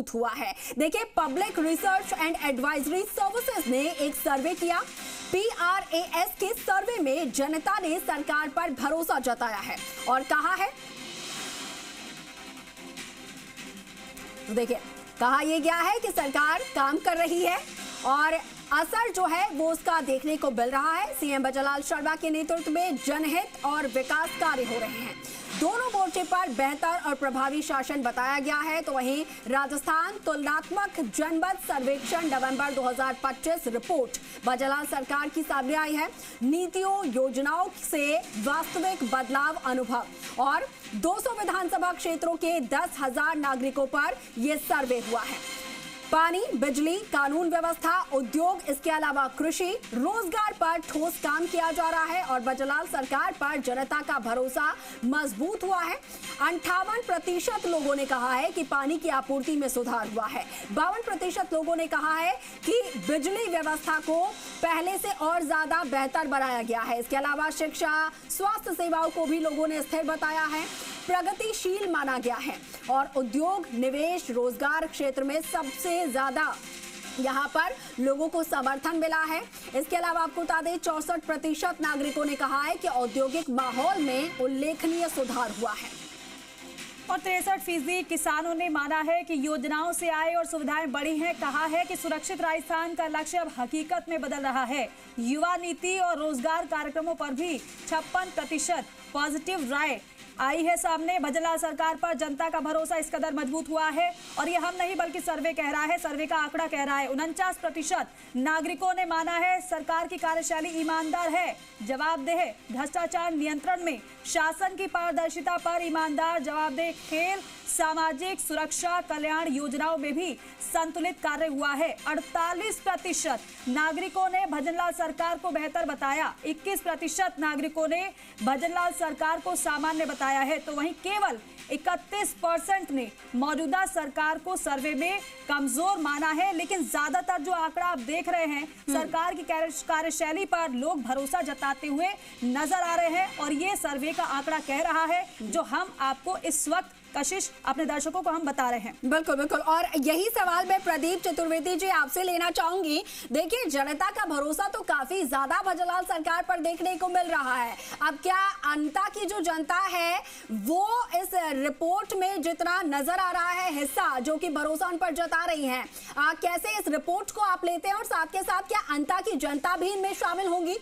हुआ है। देखिए, public research and advisory services ने एक सर्वे किया। PRAS के सर्वे में जनता ने सरकार पर भरोसा जताया है और कहा है, तो देखिए कहा यह गया है कि सरकार काम कर रही है और असर जो है वो उसका देखने को मिल रहा है। सीएम बजरलाल शर्मा के नेतृत्व में जनहित और विकास कार्य हो रहे हैं। दोनों मोर्चे पर बेहतर और प्रभावी शासन बताया गया है। तो वहीं राजस्थान तुलनात्मक जनमत सर्वेक्षण नवंबर 2025 रिपोर्ट बजरलाल सरकार की सामने आई है। नीतियों योजनाओं से वास्तविक बदलाव अनुभव और 200 विधानसभा क्षेत्रों के 10,000 नागरिकों पर यह सर्वे हुआ है। पानी, बिजली, कानून व्यवस्था, उद्योग, इसके अलावा कृषि, रोजगार पर ठोस काम किया जा रहा है और बजरलाल सरकार पर जनता का भरोसा मजबूत हुआ है। 58% लोगों ने कहा है कि पानी की आपूर्ति में सुधार हुआ है। 52% लोगों ने कहा है कि बिजली व्यवस्था को पहले से और ज्यादा बेहतर बनाया गया है। इसके अलावा शिक्षा, स्वास्थ्य सेवाओं को भी लोगों ने स्थिर बताया है, प्रगतिशील माना गया है और उद्योग, निवेश, रोजगार क्षेत्र में सबसे ज्यादा यहां पर लोगों को समर्थन मिला है। इसके अलावा आपको बता दें 64% नागरिकों ने कहा है कि औद्योगिक माहौल में उल्लेखनीय सुधार हुआ है और 63% किसानों ने माना है कि योजनाओं से आय और सुविधाएं बढ़ी हैं। कहा है कि सुरक्षित राजस्थान का लक्ष्य अब हकीकत में बदल रहा है। युवा नीति और रोजगार कार्यक्रमों पर भी 56% पॉजिटिव राय आई है सामने। बजरलाल सरकार पर जनता का भरोसा इस कदर मजबूत हुआ है और ये हम नहीं बल्कि सर्वे कह रहा है, सर्वे का आंकड़ा कह रहा है। 49% नागरिकों ने माना है सरकार की कार्यशैली ईमानदार है, जवाबदेह, भ्रष्टाचार नियंत्रण में, शासन की पारदर्शिता पर ईमानदार, जवाबदेह, खेल, सामाजिक सुरक्षा, कल्याण योजनाओं में भी संतुलित कार्य हुआ है। 48% नागरिकों ने भजनलाल सरकार को बेहतर बताया। 21% नागरिकों ने भजनलाल सरकार को सामान्य बताया है। तो वहीं केवल 31% ने मौजूदा सरकार को सर्वे में कमजोर माना है। लेकिन ज्यादातर जो आंकड़ा आप देख रहे हैं, सरकार की कार्यशैली पर लोग भरोसा जताते हुए नजर आ रहे हैं और ये सर्वे का आंकड़ा कह रहा है जो हम आपको इस वक्त कशिश अपने दर्शकों को हम बता रहे हैं। बिल्कुल बिल्कुल, और यही सवाल मैं प्रदीप चतुर्वेदी जी आपसे लेना चाहूंगी। देखिए, जनता का भरोसा तो काफी ज्यादा बजरलाल सरकार पर देखने को मिल रहा है। अब क्या अंता की जो जनता है वो इस रिपोर्ट में जितना नजर आ रहा है हिस्सा जो कि भरोसा उन पर जता रही है, कैसे इस रिपोर्ट को आप लेते हैं और साथ के साथ क्या अंता की जनता भी इनमें शामिल होंगी?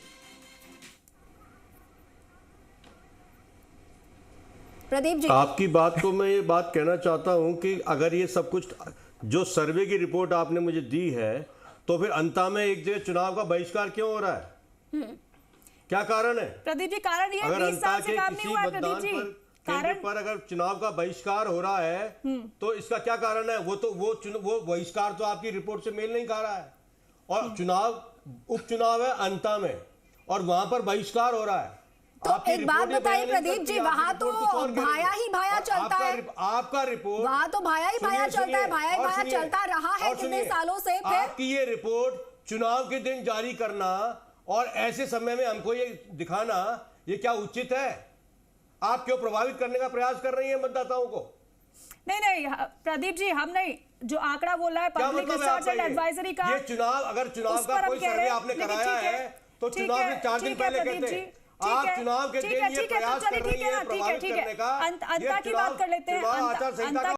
प्रदीप जी, आपकी बात को मैं ये बात कहना चाहता हूं कि अगर ये सब कुछ जो सर्वे की रिपोर्ट आपने मुझे दी है तो फिर अंता में एक जगह चुनाव का बहिष्कार क्यों हो रहा है? क्या कारण है? प्रदीप जी, कारण ये अगर 20 साल से काम नहीं हुआ है प्रदीप जी। केंद्र पर अगर चुनाव का बहिष्कार हो रहा है तो इसका क्या कारण है? वो बहिष्कार तो आपकी रिपोर्ट से मेल नहीं खा रहा है और उपचुनाव है अंता में और वहां पर बहिष्कार हो रहा है। तो एक बात बताइए प्रदीप जी, वहां तो भाया ही भाया चलता है। आपका रिपोर्ट वहां तो भाया ही भाया चलता है, भाया ही भाया चलता रहा है कितने सालों से। फिर आपकी ये रिपोर्ट चुनाव के दिन जारी करना और ऐसे समय में हमको ये दिखाना, ये क्या उचित है? आप क्यों प्रभावित करने का प्रयास कर रही हैं मतदाताओं को? नहीं प्रदीप जी, हम नहीं, जो आंकड़ा बोला है पब्लिक रिसर्च एंड एडवाइजरी का, ये चुनाव, अगर चुनाव का कोई सर्वे आपने कराया है तो चुनाव के 4 दिन पहले कहते हैं। आप चुनाव के दिन ये प्रयास कर रही है प्रभावित करने का। अंता की बात कर लेते हैं।